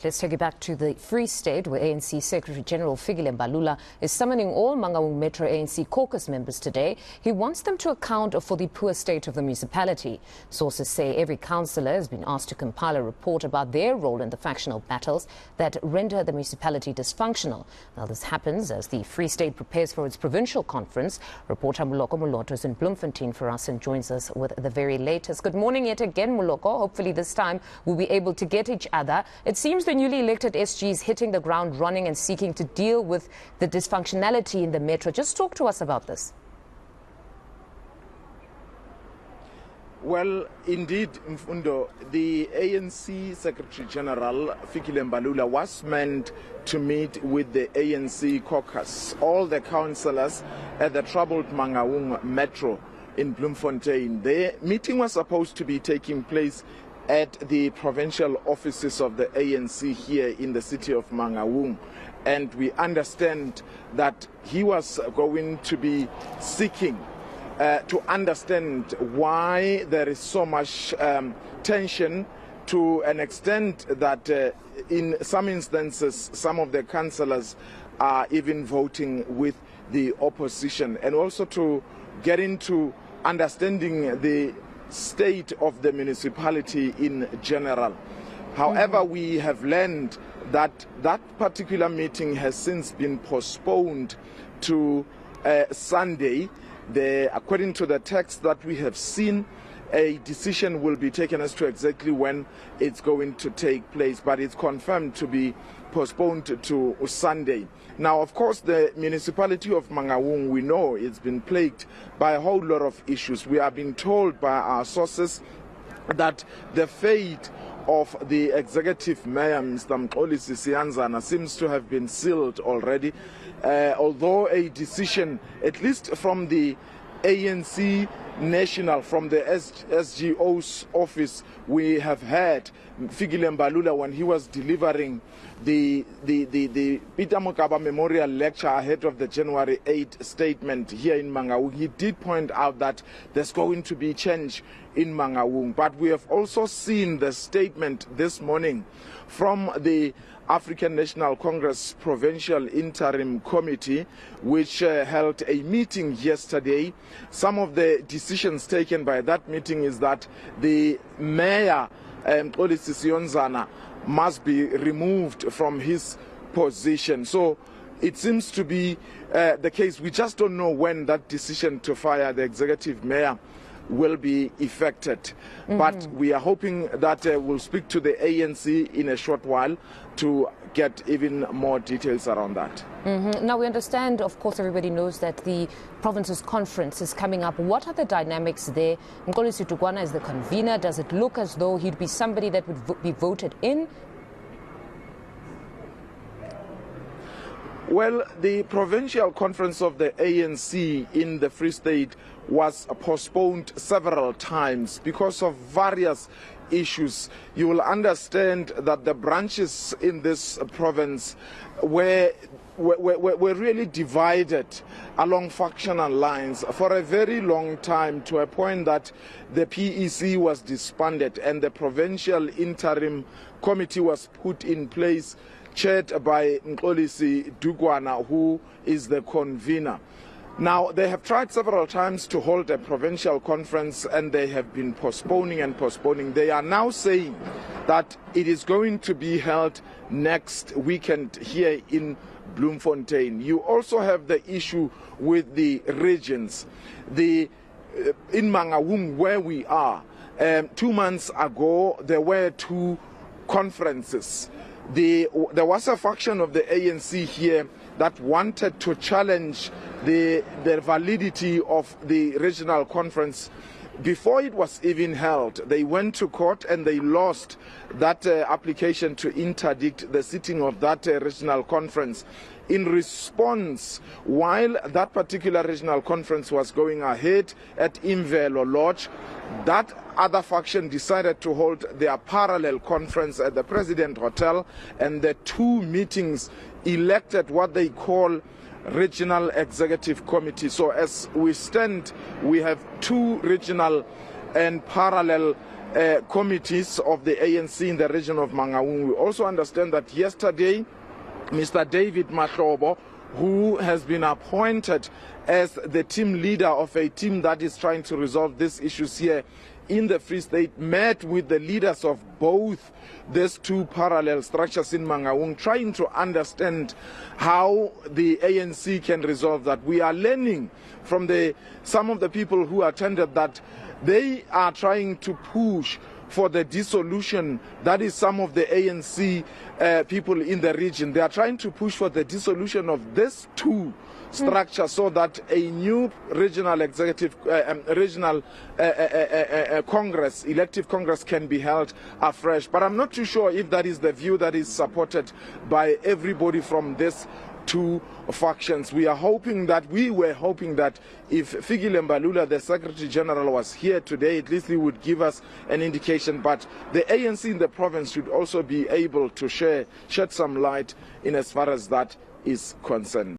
Let's take you back to the Free State, where ANC Secretary General Fikile Mbalula is summoning all Mangaung Metro ANC caucus members today. He wants them to account for the poor state of the municipality. Sources say every councillor has been asked to compile a report about their role in the factional battles that render the municipality dysfunctional. Now, this happens as the Free State prepares for its provincial conference. Reporter Moloko Moloto is in Bloemfontein for us and joins us with the very latest. Good morning yet again, Moloko. Hopefully this time we'll be able to get each other. It seems the newly elected SG is hitting the ground running and seeking to deal with the dysfunctionality in the metro. Just talk to us about this. Well, indeed, Mfundo, the ANC Secretary General Fikile Mbalula was meant to meet with the ANC caucus, all the councillors at the troubled Mangaung Metro in Bloemfontein. The meeting was supposed to be taking place at the provincial offices of the ANC here in the city of Mangaung. And we understand that he was going to be seeking to understand why there is so much tension, to an extent that in some instances some of the councillors are even voting with the opposition, and also to get into understanding the state of the municipality in general. However, we have learned that that particular meeting has since been postponed to Sunday. According to the text that we have seen, a decision will be taken as to exactly when it's going to take place, but it's confirmed to be postponed to Sunday. Now, of course, the municipality of Mangaung, we know it's been plagued by a whole lot of issues. We are being told by our sources that the fate of the executive mayor, Mr. Moloko seems to have been sealed already, although a decision, at least from the ANC National, from the SGO's office, we have heard Fikile Mbalula, when he was delivering the Peter Mokaba Memorial Lecture ahead of the January 8 statement here in Mangaung, he did point out that there's going to be change in Mangaung. But we have also seen the statement this morning from the African National Congress Provincial Interim Committee, which held a meeting yesterday. Some of the decisions taken by that meeting is that the mayor, Moloko must be removed from his position. So it seems to be the case. We just don't know when that decision to fire the executive mayor will be effected. But we are hoping that we'll speak to the ANC in a short while to get even more details around that. Now, we understand, of course, everybody knows that the province's conference is coming up. What are the dynamics there? Mqolisi Dugwana is the convener. Does it look as though he'd be somebody that would be voted in? Well, the provincial conference of the ANC in the Free State was postponed several times because of various issues. You will understand that the branches in this province were really divided along factional lines for a very long time, to a point that the PEC was disbanded and the provincial interim committee was put in place, chaired by Mqolisi Dugwana, who is the convener. Now, they have tried several times to hold a provincial conference, and they have been postponing and postponing. They are now saying that it is going to be held next weekend here in Bloemfontein. You also have the issue with the regions. In Mangaung, where we are, 2 months ago, there were 2 conferences. There was a faction of the ANC here that wanted to challenge the validity of the regional conference before it was even held. They went to court and they lost that application to interdict the sitting of that regional conference. In response, while that particular regional conference was going ahead at Imvelo Lodge, that other faction decided to hold their parallel conference at the President Hotel, and the 2 meetings elected what they call regional executive committee. So as we stand, we have 2 regional and parallel committees of the ANC in the region of Mangaung. We also understand that yesterday, Mr. David Mahlobo, who has been appointed as the team leader of a team that is trying to resolve these issues here in the Free State, met with the leaders of both these two parallel structures in Mangaung, trying to understand how the ANC can resolve that. We are learning from some of the people who attended that they are trying to push for the dissolution. That is some of the ANC people in the region. They are trying to push for the dissolution of these two structures so that a new regional executive, Congress, elective Congress can be held afresh. But I'm not too sure if that is the view that is supported by everybody from this two factions. We were hoping that if Fikile Mbalula, the Secretary General, was here today, at least he would give us an indication. But the ANC in the province should also be able to shed some light in as far as that is concerned.